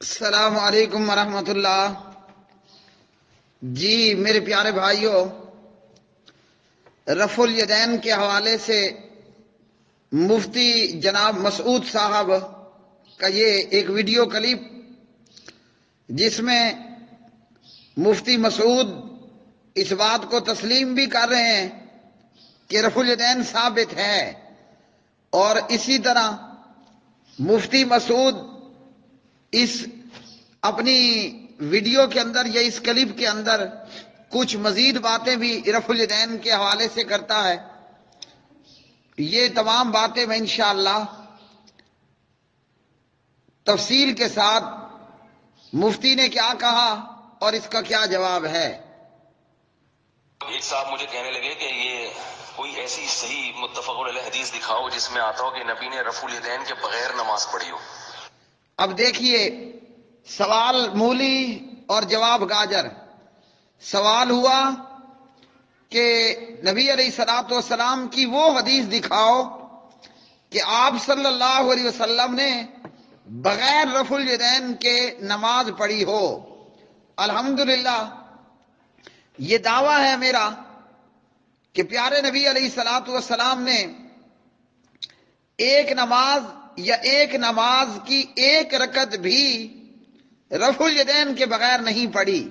السلام علیکم ورحمۃ اللہ۔ جی میرے پیارے بھائیوں، رفع الیدین کے حوالے سے مفتی جناب مسعود صاحب کا یہ ایک ویڈیو کلپ، جس میں مفتی مسعود اس بات کو تسلیم بھی کر رہے ہیں کہ رفع الیدین ثابت ہے، اور اسی طرح مفتی مسعود اس اپنی ویڈیو کے اندر یا اس کلپ کے اندر کچھ مزید باتیں بھی رفع الیدین کے حوالے سے کرتا ہے۔ یہ تمام باتیں میں انشاءاللہ تفصیل کے ساتھ مفتی نے کیا کہا اور اس کا کیا جواب ہے۔ ایک صاحب مجھے کہنے لگے کہ یہ کوئی ایسی صحیح متفق علیہ حدیث دکھاؤ جس میں آتا ہو کہ نبی نے رفع الیدین کے بغیر نماز پڑھی ہو۔ اب دیکھیے، سوال مولی اور جواب گاجر۔ سوال ہوا کہ نبی علیہ الصلوۃ والسلام کی وہ حدیث دکھاؤ کہ آپ صلی اللہ علیہ وسلم نے بغیر رفع الیدین کے نماز پڑھی ہو۔ الحمدللہ یہ دعویٰ ہے میرا کہ پیارے نبی علیہ الصلوۃ والسلام نے ایک نماز یا ایک نماز کی ایک رکعت بھی رفع الیدین کے بغیر نہیں پڑھی،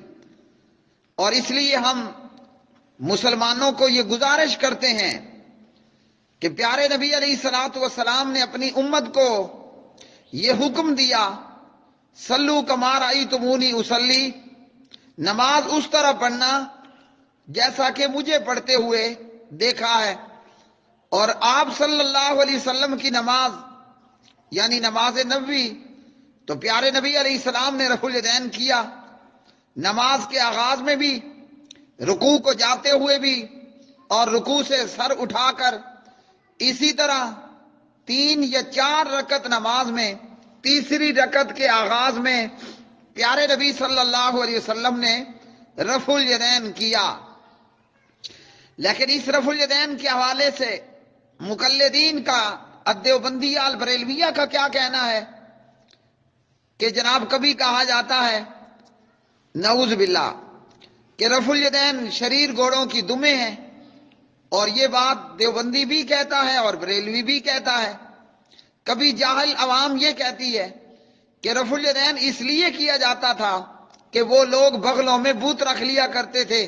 اور اس لیے ہم مسلمانوں کو یہ گزارش کرتے ہیں کہ پیارے نبی علیہ الصلوۃ والسلام نے اپنی امت کو یہ حکم دیا، صلو کما رأیتمونی اصلی، نماز اس طرح پڑھنا جیسا کہ مجھے پڑھتے ہوئے دیکھا ہے۔ اور آپ صلی اللہ علیہ وسلم کی نماز یعنی نماز نبوی تو پیارے نبی علیہ السلام نے رفع الیدین کیا، نماز کے آغاز میں بھی، رکوع کو جاتے ہوئے بھی، اور رکوع سے سر اٹھا کر، اسی طرح 3 یا 4 رکعت نماز میں تیسری رکعت کے آغاز میں پیارے نبی صلی اللہ علیہ وسلم نے رفع الیدین کیا۔ لیکن اس رفع الیدین کے حوالے سے مقلدین کا، دیوبندیہ البریلویہ کا کیا کہنا ہے کہ جناب کبھی کہا جاتا ہے نعوذ باللہ کہ رفع الیدین شریر گوڑوں کی دمیں ہیں، اور یہ بات دیوبندی بھی کہتا ہے اور بریلوی بھی کہتا ہے۔ کبھی جاہل عوام یہ کہتی ہے کہ رفع الیدین اس لیے کیا جاتا تھا کہ وہ لوگ بغلوں میں بت رکھ لیا کرتے تھے،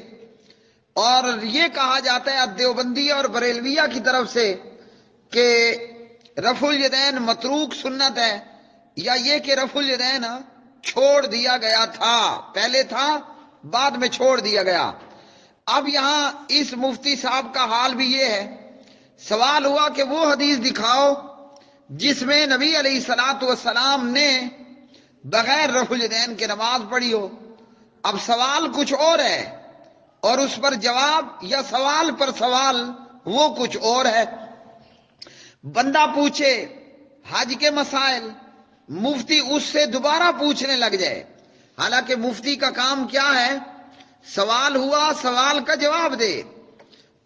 اور یہ کہا جاتا ہے دیوبندیہ اور بریلویہ کی طرف سے کہ رفع الیدین متروک سنت ہے، یا یہ کہ رفع الیدین چھوڑ دیا گیا تھا، پہلے تھا بعد میں چھوڑ دیا گیا۔ اب یہاں اس مفتی صاحب کا حال بھی یہ ہے۔ سوال ہوا کہ وہ حدیث دکھاؤ جس میں نبی علیہ الصلوۃ والسلام نے بغیر رفع الیدین کے نماز پڑھی ہو۔ اب سوال کچھ اور ہے اور اس پر جواب یا سوال پر سوال وہ کچھ اور ہے۔ بندہ پوچھے حج کے مسائل، مفتی اس سے دوبارہ پوچھنے لگ جائے، حالانکہ مفتی کا کام کیا ہے؟ سوال ہوا، سوال کا جواب دے۔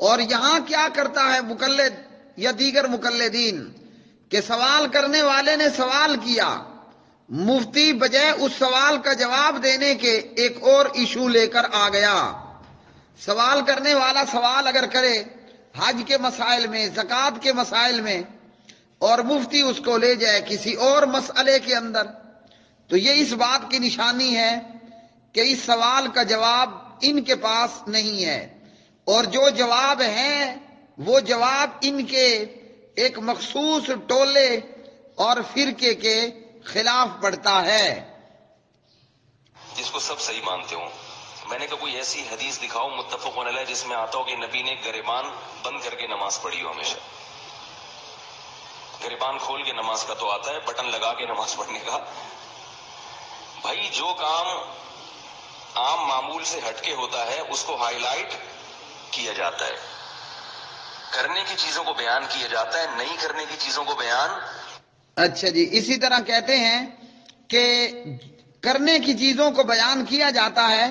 اور یہاں کیا کرتا ہے مقلد یا دیگر مقلدین کہ سوال کرنے والے نے سوال کیا، مفتی بجائے اس سوال کا جواب دینے کے ایک اور ایشو لے کر آ گیا۔ سوال کرنے والا سوال اگر کرے حج کے مسائل میں، زکوٰۃ کے مسائل میں، اور مفتی اس کو لے جائے کسی اور مسئلے کے اندر، تو یہ اس بات کی نشانی ہے کہ اس سوال کا جواب ان کے پاس نہیں ہے، اور جو جواب ہیں وہ جواب ان کے ایک مخصوص ٹولے اور فرقے کے خلاف پڑتا ہے، جس کو سب صحیح مانتے ہوں۔ میں نے کہا کوئی ایسی حدیث دکھاؤ متفق علیہ جس میں آتا ہو کہ نبی نے گریبان بند کر کے نماز پڑھی ہو۔ ہمیشہ گریبان کھول کے نماز کا تو آتا ہے، بٹن لگا کے نماز پڑھنے کا۔ بھائی جو کام عام معمول سے ہٹ کے ہوتا ہے اس کو ہائی لائٹ کیا جاتا ہے، کرنے کی چیزوں کو بیان کیا جاتا ہے، نہیں کرنے کی چیزوں کو بیان۔ اچھا جی، اسی طرح کہتے ہیں کہ کرنے کی چیزوں کو بیان کیا جاتا ہے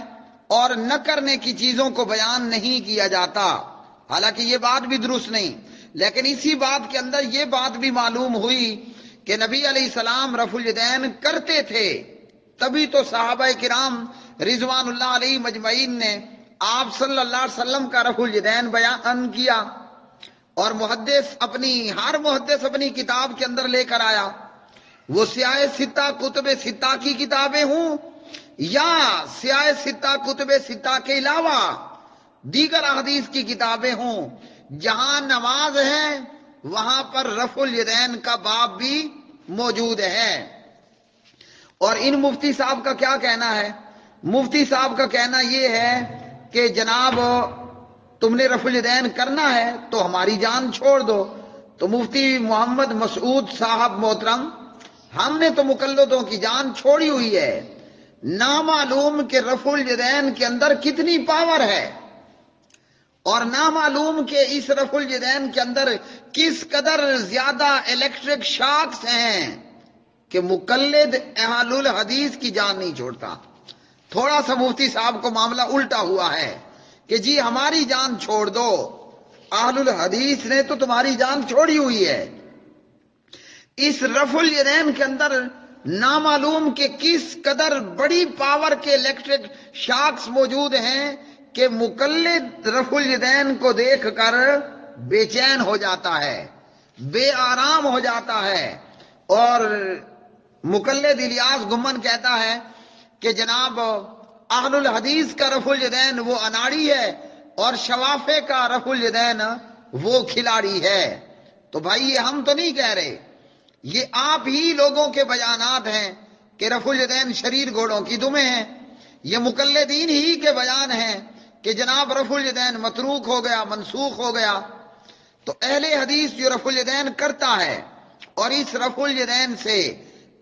اور نہ کرنے کی چیزوں کو بیان نہیں کیا جاتا، حالانکہ یہ بات بھی درست نہیں۔ لیکن اسی بات کے اندر یہ بات بھی معلوم ہوئی کہ نبی علیہ السلام رفع الیدین کرتے تھے، تبھی تو صحابہ کرام رضوان اللہ علیہ مجمعین نے آپ صلی اللہ علیہ وسلم کا رفع الیدین بیان کیا، اور ہر محدث اپنی کتاب کے اندر لے کر آیا، وہ سیاہ ستہ کتب ستہ کی کتابیں ہوں یا سیاہ ستہ کتب ستہ کے علاوہ دیگر احادیث کی کتابیں ہوں، جہاں نماز ہے وہاں پر رفع الیدین کا باب بھی موجود ہے۔ اور ان مفتی صاحب کا کیا کہنا ہے؟ مفتی صاحب کا کہنا یہ ہے کہ جناب تم نے رفع الیدین کرنا ہے تو ہماری جان چھوڑ دو۔ تو مفتی محمد مسعود صاحب محترم، ہم نے تو مقلدوں کی جان چھوڑی ہوئی ہے، نامعلوم کہ رفع الیدین کے اندر کتنی پاور ہے، اور نامعلوم کہ اس رفع الیدین کے اندر کس قدر زیادہ الیکٹرک شاکس ہیں کہ مقلد اہل الحدیث کی جان نہیں چھوڑتا۔ تھوڑا سا مفتی صاحب کو معاملہ الٹا ہوا ہے کہ جی ہماری جان چھوڑ دو، اہل الحدیث نے تو تمہاری جان چھوڑی ہوئی ہے۔ اس رفع الیدین کے اندر نامعلوم کہ کس قدر بڑی پاور کے الیکٹرک شاکس موجود ہیں کہ مقلد رفع الیدین کو دیکھ کر بے چین ہو جاتا ہے، بے آرام ہو جاتا ہے۔ اور مقلد الیاس گمن کہتا ہے کہ جناب اہل الحدیث کا رفع الیدین وہ اناڑی ہے اور شوافے کا رفع الیدین وہ کھلاڑی ہے۔ تو بھائی یہ ہم تو نہیں کہہ رہے، یہ آپ ہی لوگوں کے بیانات ہیں کہ رفع الیدین شریر گھوڑوں کی دمیں ہیں، یہ مقلدین ہی کے بیان ہیں کہ جناب رفع الیدین متروک ہو گیا، منسوخ ہو گیا۔ تو اہل حدیث جو رفع الیدین کرتا ہے اور اس رفع الیدین سے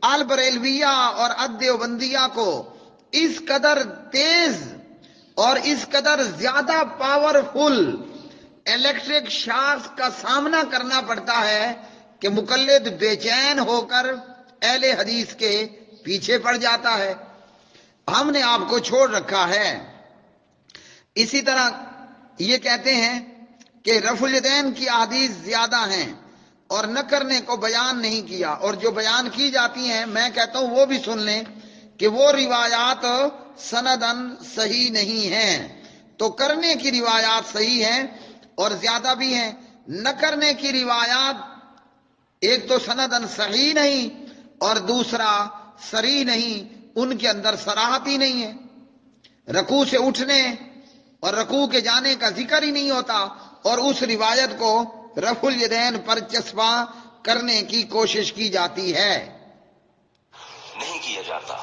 البریلویہ اور الدیوبندیہ کو اس قدر تیز اور اس قدر زیادہ پاورفل الیکٹرک شاکس کا سامنا کرنا پڑتا ہے کہ مقلد بے چین ہو کر اہل حدیث کے پیچھے پڑ جاتا ہے۔ ہم نے آپ کو چھوڑ رکھا ہے۔ اسی طرح یہ کہتے ہیں کہ رفع الیدین کی احادیث زیادہ ہیں اور نہ کرنے کو بیان نہیں کیا، اور جو بیان کی جاتی ہیں میں کہتا ہوں وہ بھی سن لیں کہ وہ روایات سندن صحیح نہیں ہیں۔ تو کرنے کی روایات صحیح ہیں اور زیادہ بھی ہیں، نہ کرنے کی روایات ایک تو سندن صحیح نہیں اور دوسرا صریح نہیں، ان کے اندر صراحت ہی نہیں ہے۔ رکوع سے اٹھنے اور رکوع کے جانے کا ذکر ہی نہیں ہوتا، اور اس روایت کو رفع الیدین پر چسپاں کرنے کی کوشش کی جاتی ہے۔ نہیں کیا جاتا۔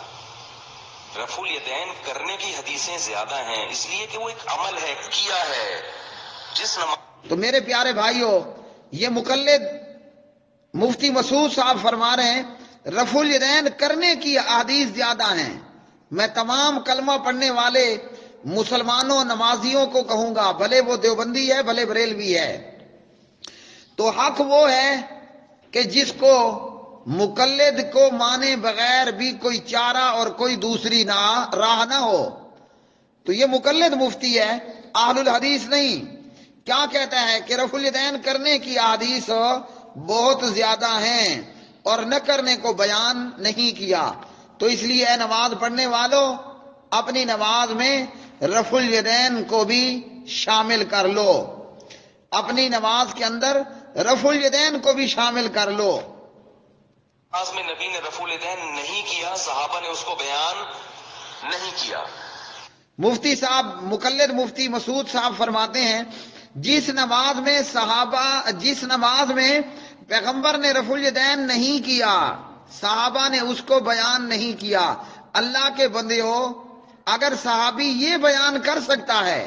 رفع الیدین کرنے کی حدیثیں زیادہ ہیں، اس لیے کہ وہ ایک عمل ہے، کیا ہے جس نماز۔ تو میرے پیارے بھائیوں، یہ مقلد مفتی مسعود صاحب فرما رہے ہیں رفع الیدین کرنے کی احادیث زیادہ ہیں۔ میں تمام کلمہ پڑھنے والے مسلمانوں نمازیوں کو کہوں گا، بھلے وہ دیوبندی ہے بھلے بریلوی ہے، تو حق وہ ہے کہ جس کو مقلد کو مانے بغیر بھی کوئی چارہ اور کوئی دوسری راہ نہ ہو۔ تو یہ مقلد مفتی ہے، اہل الحدیث نہیں۔ کیا کہتا ہے کہ رفع الیدین کرنے کی احادیث بہت زیادہ ہیں اور نہ کرنے کو بیان نہیں کیا۔ تو اس لیے اے نماز پڑھنے والوں، اپنی نماز میں رفع الیدین کو بھی شامل کر لو، اپنی نماز کے اندر رفع الیدین کو بھی شامل کر لو۔ نماز میں نبی نے رفع الیدین نہیں کیا، صحابہ نے اس کو بیان نہیں کیا۔ مفتی صاحب مقلد مفتی مسعود صاحب فرماتے ہیں جس نماز میں پیغمبر نے رفع الیدین نہیں کیا، صحابہ نے اس کو بیان نہیں کیا۔ اللہ کے بندے ہو، اگر صحابی یہ بیان کر سکتا ہے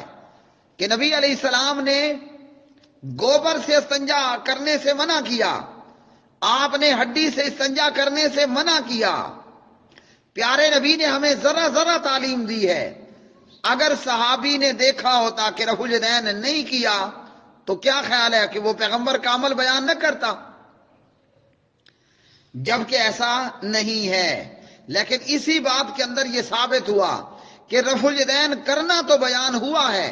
کہ نبی علیہ السلام نے گوبر سے استنجا کرنے سے منع کیا، آپ نے ہڈی سے استنجا کرنے سے منع کیا، پیارے نبی نے ہمیں ذرا ذرا تعلیم دی ہے، اگر صحابی نے دیکھا ہوتا کہ رفع الیدین نہیں کیا تو کیا خیال ہے کہ وہ پیغمبر کا عمل بیان نہ کرتا؟ جبکہ ایسا نہیں ہے، لیکن اسی بات کے اندر یہ ثابت ہوا کہ رفع الیدین کرنا تو بیان ہوا ہے،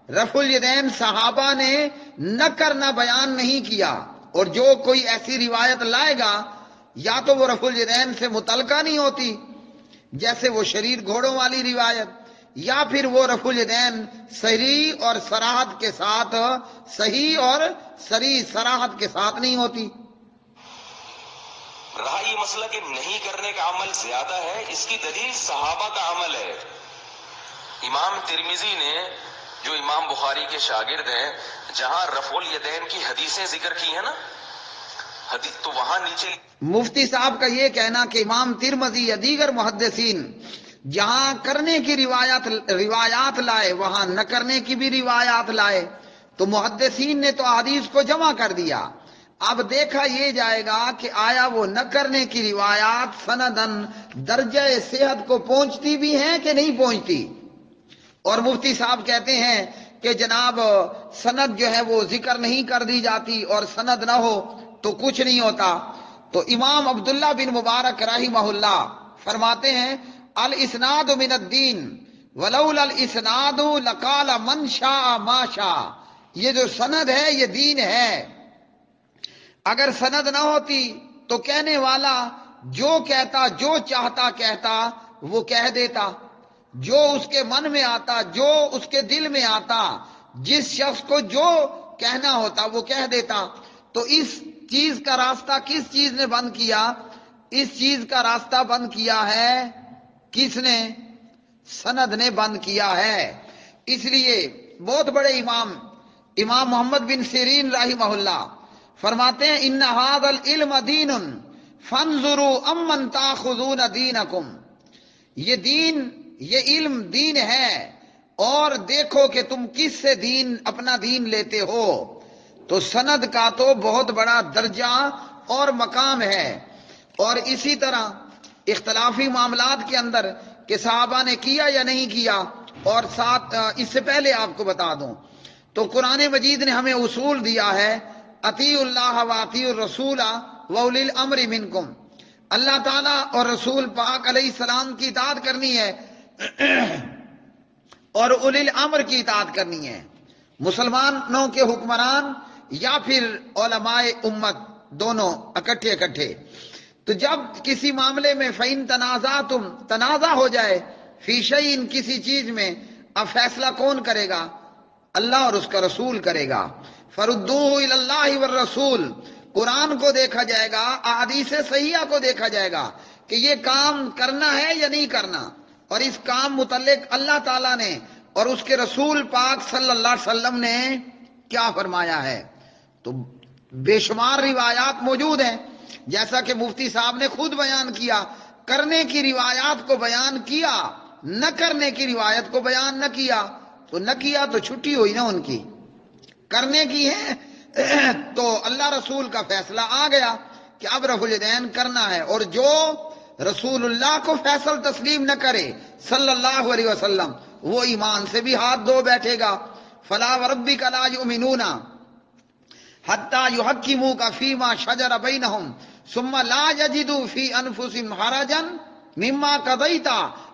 رفع الیدین صحابہ نے نہ کرنا بیان نہیں کیا۔ اور جو کوئی ایسی روایت لائے گا یا تو وہ رفع الیدین سے متعلقہ نہیں ہوتی، جیسے وہ شریر گھوڑوں والی روایت، یا پھر وہ رفع الیدین صریح اور صراحت کے ساتھ، صحیح اور صریح صراحت کے ساتھ نہیں ہوتی۔ رہا یہ مسئلہ کہ نہیں کرنے کا عمل زیادہ ہے، اس کی دلیل صحابہ کا عمل ہے۔ امام ترمذی نے، جو امام بخاری کے شاگرد ہیں، جہاں رفع الیدین کی حدیثیں ذکر کی ہیں نا، تو وہاں نیچے مفتی صاحب کا یہ کہنا کہ امام ترمذی یا دیگر محدثین جہاں کرنے کی روایات لائے وہاں نہ کرنے کی بھی روایات لائے، تو محدثین نے تو حدیث کو جمع کر دیا۔ اب دیکھا یہ جائے گا کہ آیا وہ نہ کرنے کی روایات سندن درجہ صحت کو پہنچتی بھی ہیں کہ نہیں پہنچتی۔ اور مفتی صاحب کہتے ہیں کہ جناب سند جو ہے وہ ذکر نہیں کر دی جاتی، اور سند نہ ہو تو کچھ نہیں ہوتا۔ تو امام عبداللہ بن مبارک رحمہ اللہ فرماتے ہیں الاسناد من الدین ولولا الاسناد لقال من شاء ما شاء، یہ جو سند ہے یہ دین ہے، اگر سند نہ ہوتی تو کہنے والا جو کہتا، جو چاہتا کہتا وہ کہہ دیتا، جو اس کے من میں آتا، جو اس کے دل میں آتا، جس شخص کو جو کہنا ہوتا وہ کہہ دیتا۔ تو اس چیز کا راستہ کس چیز نے بند کیا؟ اس چیز کا راستہ بند کیا ہے کس نے؟ سند نے بند کیا ہے۔ اس لیے بہت بڑے امام محمد بن سیرین رحمہ اللہ فرماتے ہیں ان ھذا العلم دین فانظروا امن تاخذون دینکم، یہ دین، یہ علم دین ہے، اور دیکھو کہ تم کس سے اپنا دین لیتے ہو۔ تو سند کا تو بہت بڑا درجہ اور مقام ہے۔ اور اسی طرح اختلافی معاملات کے اندر کہ صحابہ نے کیا یا نہیں کیا، اور ساتھ اس سے پہلے آپ کو بتا دوں تو قرآن مجید نے ہمیں اصول دیا ہے اطیعوا اللہ واطیعوا الرسول واولی الامر منکم، اللہ تعالیٰ اور رسول پاک علیہ السلام کی اطاعت کرنی ہے اور اولی الامر کی اطاعت کرنی ہے، مسلمانوں کے حکمران یا پھر علماء امت، دونوں اکٹھے۔ تو جب کسی معاملے میں فَإِن تَنَازَعْتُمْ، تنازع ہو جائے، فی شیء، کسی چیز میں، اب فیصلہ کون کرے گا؟ اللہ اور اس کا رسول کرے گا۔ فَرُدُّوهُ إِلَى اللَّهِ وَالرَّسُولِ، قرآن کو دیکھا جائے گا، احادیث صحیحہ کو دیکھا جائے گا کہ یہ کام کرنا ہے یا نہیں کرنا، اور اس کام متعلق اللہ تعالیٰ نے اور اس کے رسول پاک صلی اللہ علیہ وسلم نے کیا فرمایا ہے۔ تو بے شمار روایات موجود ہیں، جیسا کہ مفتی صاحب نے خود بیان کیا، کرنے کی روایات کو بیان کیا، نہ کرنے کی روایت کو بیان نہ کیا، تو نہ کیا تو چھٹی ہوئی نا ان کی، کرنے کی ہے تو اللہ رسول کا فیصلہ آ گیا کہ اب رفع الیدین کرنا ہے، اور جو رسول اللہ کو فیصل تسلیم نہ کرے صلی اللہ علیہ وسلم، وہ ایمان سے بھی ہاتھ دھو بیٹھے گا۔ فلا وربک لا یؤمنون حتی یحکموک فیما شجر بینہم ثم لا یجدوا فی انفسہم حرجا مما قضیت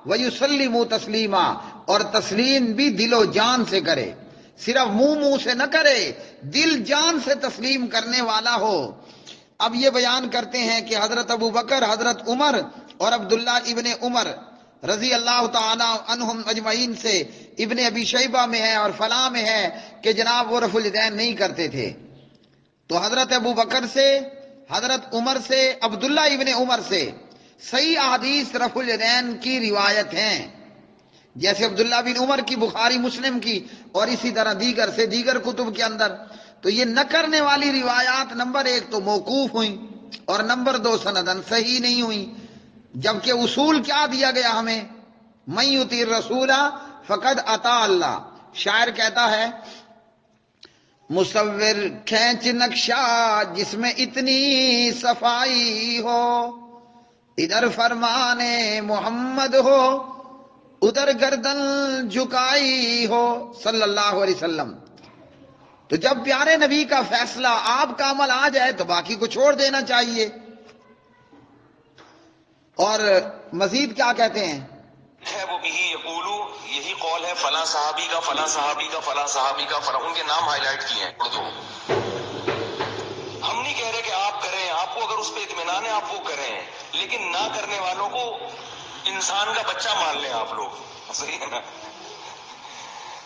ویسلموا تسلیما، اور تسلیم بھی دل و جان سے کرے، صرف منہ سے نہ کرے، دل جان سے تسلیم کرنے والا ہو۔ اب یہ بیان کرتے ہیں کہ حضرت ابو بکر، حضرت عمر اور عبداللہ ابن عمر رضی اللہ تعالی عنہم اجمعین سے ابن ابی شیبہ میں ہے اور فلاں میں ہے کہ جناب وہ رفع الیدین نہیں کرتے تھے۔ تو حضرت ابو بکر سے، حضرت عمر سے، عبداللہ ابن عمر سے صحیح احادیث رفع الیدین کی روایت ہیں، جیسے عبداللہ بن عمر کی بخاری مسلم کی، اور اسی طرح دیگر سے دیگر کتب کے اندر۔ تو یہ نہ کرنے والی روایات نمبر 1 تو موقوف ہوئیں، اور نمبر 2 سندن صحیح نہیں ہوئیں، جبکہ اصول کیا دیا گیا ہمیں؟ من یطیع الرسول فقد اطاع اللہ۔ شاعر کہتا ہے مصور کھینچ نقشہ جس میں اتنی صفائی ہو، ادھر فرمان محمد ہو ادھر گردن جھکائی ہو صلی اللہ علیہ وسلم۔ تو جب پیارے نبی کا فیصلہ، آپ کا عمل آ جائے تو باقی کو چھوڑ دینا چاہیے۔ اور مزید کیا کہتے ہیں؟ ہے وہ بھی یقولو، یہی قول ہے فلاں صحابی کا، فلاں صحابی کا، فلاں صحابی کا، فلاں، ان کے نام ہائی لائٹ کیے ہیں اردو۔ ہم نہیں کہہ رہے کہ آپ کریں، آپ کو اگر اس پہ اطمینان ہے آپ وہ کریں، لیکن نہ کرنے والوں کو انسان کا بچہ مان لیں آپ لوگ، صحیح ہے نا،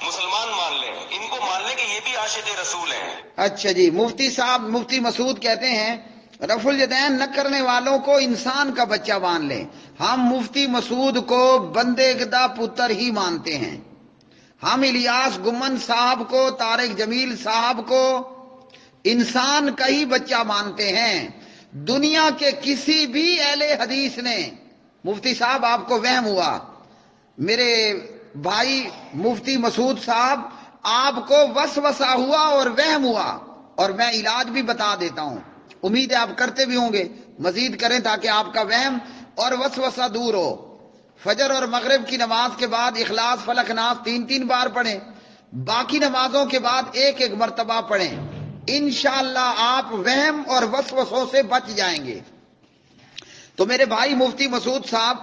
مسلمان مان لیں، ان کو مان لیں کہ یہ بھی عاشق رسول ہیں۔ اچھا جی، مفتی صاحب مفتی مسعود کہتے ہیں رفع الیدین نہ کرنے والوں کو انسان کا بچہ مان لیں۔ ہم مفتی مسعود کو بندے دا پتر ہی مانتے ہیں۔ ہم الیاس گمن صاحب کو، طارق جمیل صاحب کو انسان کا ہی بچہ مانتے ہیں۔ دنیا کے کسی بھی اہل حدیث نے، مفتی صاحب آپ کو وہم ہوا، میرے بھائی مفتی مسعود صاحب آپ کو وسوسہ ہوا اور وہم ہوا، اور میں علاج بھی بتا دیتا ہوں، امید ہے آپ کرتے بھی ہوں گے، مزید کریں تاکہ آپ کا وہم اور وسوسہ دور ہو۔ فجر اور مغرب کی نماز کے بعد اخلاص فلق ناس 3 بار پڑھیں، باقی نمازوں کے بعد 1 مرتبہ پڑھیں، انشاءاللہ آپ وہم اور وسوسوں سے بچ جائیں گے۔ تو میرے بھائی مفتی مسعود صاحب،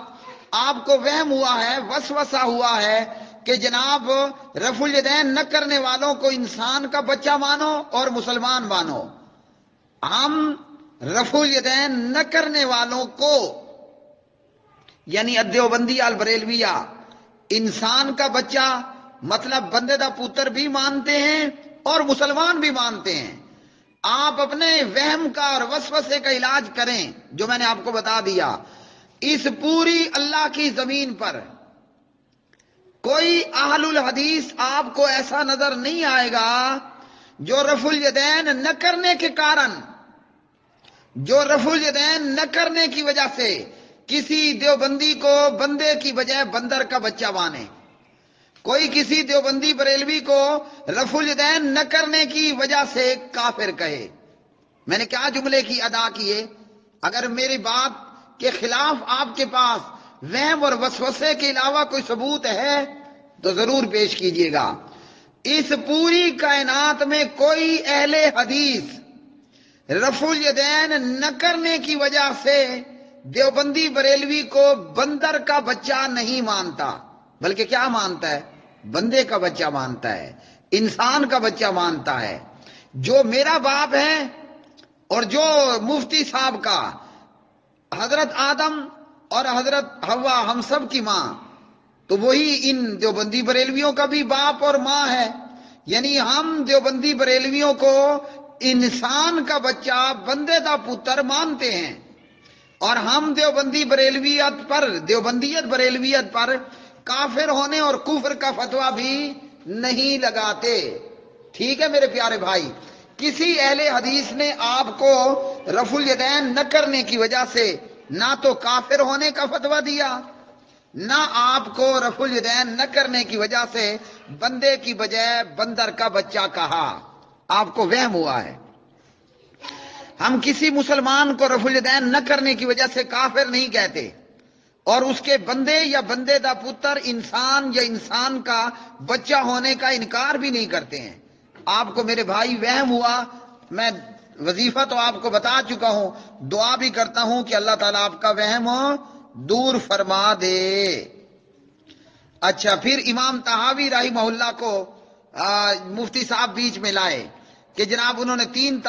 آپ کو وہم ہوا ہے، وسوسہ ہوا ہے کہ جناب رفع الیدین نہ کرنے والوں کو انسان کا بچہ مانو اور مسلمان مانو۔ ہم رفع الیدین نہ کرنے والوں کو، یعنی دیوبندی البریلویہ، انسان کا بچہ مطلب بندے دا پتر بھی مانتے ہیں اور مسلمان بھی مانتے ہیں۔ آپ اپنے وہم کا اور وسوسے کا علاج کریں جو میں نے آپ کو بتا دیا۔ اس پوری اللہ کی زمین پر کوئی اہل الحدیث آپ کو ایسا نظر نہیں آئے گا جو رفع الیدین نہ کرنے کے کارن، جو رفع الیدین نہ کرنے کی وجہ سے کسی دیوبندی کو بندے کی بجائے بندر کا بچہ مانے، کوئی کسی دیوبندی بریلوی کو رفع الیدین نہ کرنے کی وجہ سے کافر کہے۔ میں نے کیا جملے کی ادا کیے؟ اگر میری بات کے خلاف آپ کے پاس وہم اور وسوسے کے علاوہ کوئی ثبوت ہے تو ضرور پیش کیجیے گا۔ اس پوری کائنات میں کوئی اہل حدیث رفع الیدین نہ کرنے کی وجہ سے دیوبندی بریلوی کو بندر کا بچہ نہیں مانتا، بلکہ کیا مانتا ہے؟ بندے کا بچہ مانتا ہے، انسان کا بچہ مانتا ہے۔ جو میرا باپ ہے اور جو مفتی صاحب کا حضرت آدم اور حضرت حوا ہم سب کی ماں، تو وہی ان دیوبندی بریلویوں کا بھی باپ اور ماں ہے۔ یعنی ہم دیوبندی بریلویوں کو انسان کا بچہ بندے دا پتر مانتے ہیں، اور ہم دیوبندی دیوبندیت بریلویت پر کافر ہونے اور کفر کا فتویٰ بھی نہیں لگاتے۔ ٹھیک ہے میرے پیارے بھائی، کسی اہل حدیث نے آپ کو رفع الیدین نہ کرنے کی وجہ سے نہ تو کافر ہونے کا فتویٰ دیا، نہ آپ کو رفع الیدین نہ کرنے کی وجہ سے بندے کی بجائے بندر کا بچہ کہا۔ آپ کو وہم ہوا ہے۔ ہم کسی مسلمان کو رفع الیدین نہ کرنے کی وجہ سے کافر نہیں کہتے، اور اس کے بندے یا بندے دا پتر، انسان یا انسان کا بچہ ہونے کا انکار بھی نہیں کرتے ہیں۔ آپ کو میرے بھائی وہم ہوا، میں وظیفہ تو آپ کو بتا چکا ہوں، دعا بھی کرتا ہوں کہ اللہ تعالیٰ آپ کا وہم دور فرما دے۔ اچھا، پھر امام طحاوی رحمہ اللہ کو مفتی صاحب بیچ میں لائے کہ جناب انہوں نے 3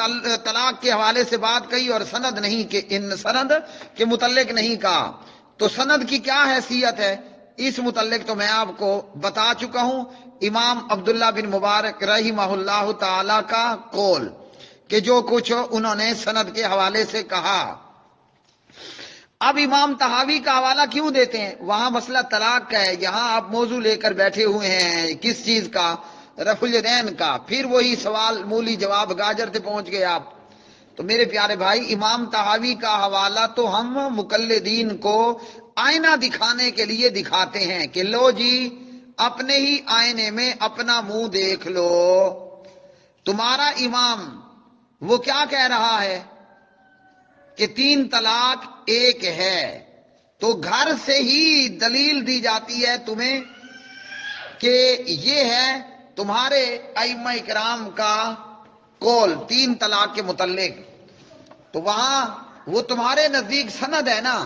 طلاق کے حوالے سے بات کہی اور سند نہیں، کہ ان سند کے متعلق نہیں کہا، تو سند کی کیا حیثیت ہے اس متعلق تو میں آپ کو بتا چکا ہوں۔ امام عبداللہ بن مبارک رحمہ اللہ تعالی کا قول کہ جو کچھ انہوں نے سند کے حوالے سے کہا۔ اب امام طحاوی کا حوالہ کیوں دیتے ہیں؟ وہاں مسئلہ طلاق کا ہے، یہاں آپ موضوع لے کر بیٹھے ہوئے ہیں کس چیز کا؟ رفع الیدین کا۔ پھر وہی سوال مولی جواب گاجر سے پہنچ گئے آپ۔ تو میرے پیارے بھائی، امام طحاوی کا حوالہ تو ہم مقلدین کو آئینہ دکھانے کے لیے دکھاتے ہیں کہ لو جی اپنے ہی آئینے میں اپنا منہ دیکھ لو، تمہارا امام وہ کیا کہہ رہا ہے کہ 3 طلاق 1 ہے، تو گھر سے ہی دلیل دی جاتی ہے تمہیں کہ یہ ہے تمہارے ائمہ کرام کا قول 3 طلاق کے متعلق، تو وہاں وہ تمہارے نزدیک سند ہے نا،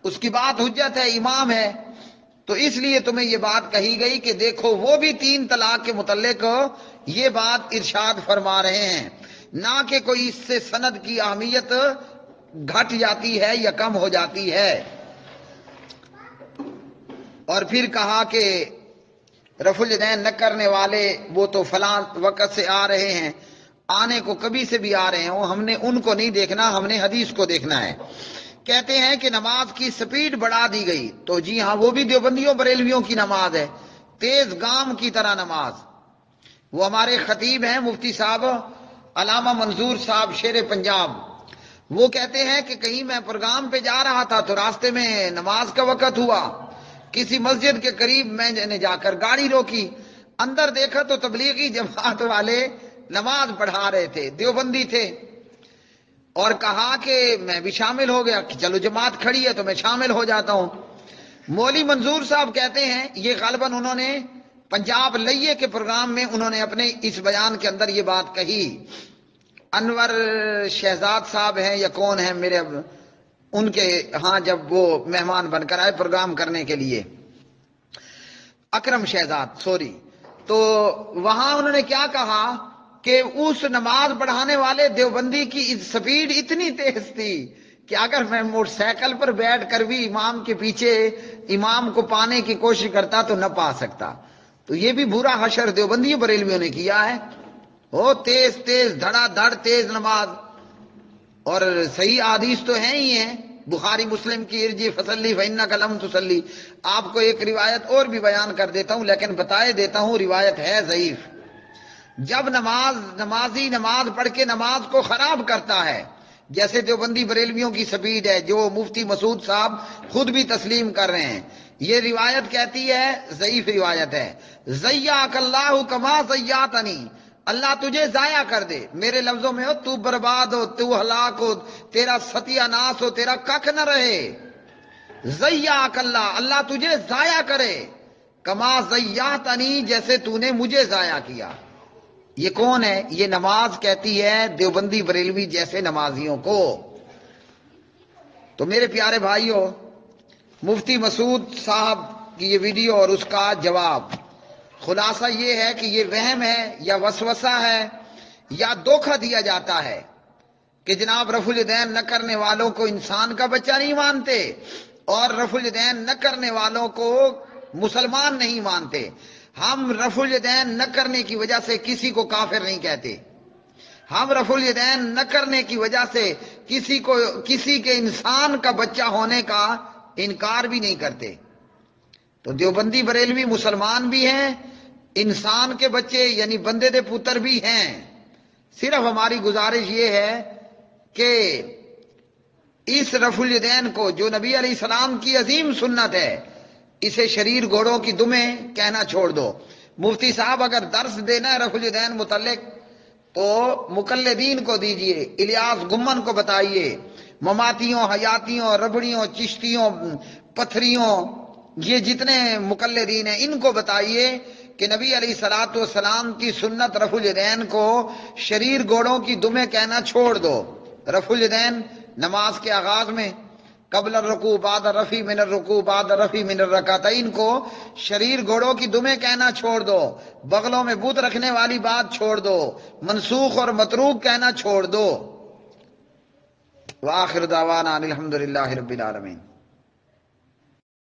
اس کی بات حجت ہے، امام ہے، تو اس لیے تمہیں یہ بات کہی گئی کہ دیکھو وہ بھی 3 طلاق کے متعلق یہ بات ارشاد فرما رہے ہیں، نہ کہ کوئی اس سے سند کی اہمیت گھٹ جاتی ہے یا کم ہو جاتی ہے۔ اور پھر کہا کہ رفع الیدین نہ کرنے والے وہ تو فلاں وقت سے آ رہے ہیں، آنے کو کبھی سے بھی آ رہے ہوں، ہم نے ان کو نہیں دیکھنا، ہم نے حدیث کو دیکھنا ہے۔ کہتے ہیں کہ نماز کی سپیڈ بڑھا دی گئی، تو جی ہاں وہ بھی دیوبندیوں بریلویوں کی نماز ہے، تیز گام کی طرح نماز۔ وہ ہمارے خطیب ہیں مفتی صاحب علامہ منظور صاحب شیر پنجاب، وہ کہتے ہیں کہ کہیں میں پروگرام پہ جا رہا تھا تو راستے میں نماز کا وقت ہوا، کسی مسجد کے قریب میں نے جا کر گاڑی روکی، اندر دیکھا تو تبلیغی جماعت والے نماز پڑھا رہے تھے، دیوبندی تھے، اور کہا کہ میں بھی شامل ہو گیا کہ چلو جماعت کھڑی ہے تو میں شامل ہو جاتا ہوں۔ مولوی منظور صاحب کہتے ہیں یہ غالباً انہوں نے پنجاب لئیے کے پروگرام میں انہوں نے اپنے اس بیان کے اندر یہ بات کہی۔ انور شہزاد صاحب ہیں یا کون ہیں میرے ان کے ہاں جب وہ مہمان بن کر آئے پروگرام کرنے کے لیے، اکرم شہزاد سوری، تو وہاں انہوں نے کیا کہا کہ اس نماز پڑھانے والے دیوبندی کی سپیڈ اتنی تیز تھی کہ اگر میں موٹر سائیکل پر بیٹھ کر بھی امام کے پیچھے امام کو پانے کی کوشش کرتا تو نہ پا سکتا۔ تو یہ بھی برا حشر دیوبندی بریلویوں نے کیا ہے، وہ تیز تیز دھڑا دھڑ تیز نماز، اور صحیح حدیث تو ہیں ہی ہیں، بخاری مسلم کی ارجی فصلی فإنک لم تصلی۔ آپ کو ایک روایت اور بھی بیان کر دیتا ہوں لیکن بتائے دیتا ہوں روایت ہے ضعیف۔ جب نمازی نماز پڑھ کے نماز کو خراب کرتا ہے، جیسے دیوبندی بریلویوں کی سپیڈ ہے جو مفتی مسعود صاحب خود بھی تسلیم کر رہے ہیں، یہ روایت کہتی ہے ضعیف روایت ہے، ضیعک اللہ کما ضیعتنی، اللہ تجھے ضائع کر دے، میرے لفظوں میں ہو تو برباد ہو، تو ہلاک ہو، تیرا ستیہ ناس ہو، تیرا ککھ نہ رہے۔ ضیعک اللہ، اللہ تجھے ضائع کرے، کما ضیعتنی، جیسے تو نے مجھے ضائع کیا۔ یہ کون ہے؟ یہ نماز کہتی ہے دیوبندی بریلوی جیسے نمازیوں کو۔ تو میرے پیارے بھائیوں، مفتی مسعود صاحب کی یہ ویڈیو اور اس کا جواب، خلاصہ یہ ہے کہ یہ وہم ہے یا وسوسہ ہے یا دھوکہ دیا جاتا ہے کہ جناب رفع الیدین نہ کرنے والوں کو انسان کا بچہ نہیں مانتے اور رفع الیدین نہ کرنے والوں کو مسلمان نہیں مانتے۔ ہم رفع الیدین نہ کرنے کی وجہ سے کسی کو کافر نہیں کہتے، ہم رفع الیدین نہ کرنے کی وجہ سے کسی کے انسان کا بچہ ہونے کا انکار بھی نہیں کرتے۔ تو دیوبندی بریلوی مسلمان بھی ہیں، انسان کے بچے یعنی بندے دے پتر بھی ہیں۔ صرف ہماری گزارش یہ ہے کہ اس رفع الیدین کو جو نبی علیہ السلام کی عظیم سنت ہے، اسے شریر گھوڑوں کی دمیں کہنا چھوڑ دو۔ مفتی صاحب اگر درس دینا ہے رفع الیدین متعلق تو مقلدین کو دیجئے، الیاس گمن کو بتائیے، مماتیوں، حیاتیوں، ربڑیوں، چشتیوں، پتھریوں، یہ جتنے مقلدین ہیں ان کو بتائیے کہ نبی علیہ الصلوۃ والسلام کی سنت رفع الیدین کو شریر گھوڑوں کی دمیں کہنا چھوڑ دو۔ رفع الیدین نماز کے آغاز میں قبل الرکوع بعد الرفع من الرکوع بعد الرفع من الرکعتین کو شریر گھوڑوں کی دمیں کہنا چھوڑ دو، بغلوں میں بت رکھنے والی بات چھوڑ دو، منسوخ اور متروک کہنا چھوڑ دو۔ وآخر دعوانا الحمدللہ رب العالمین۔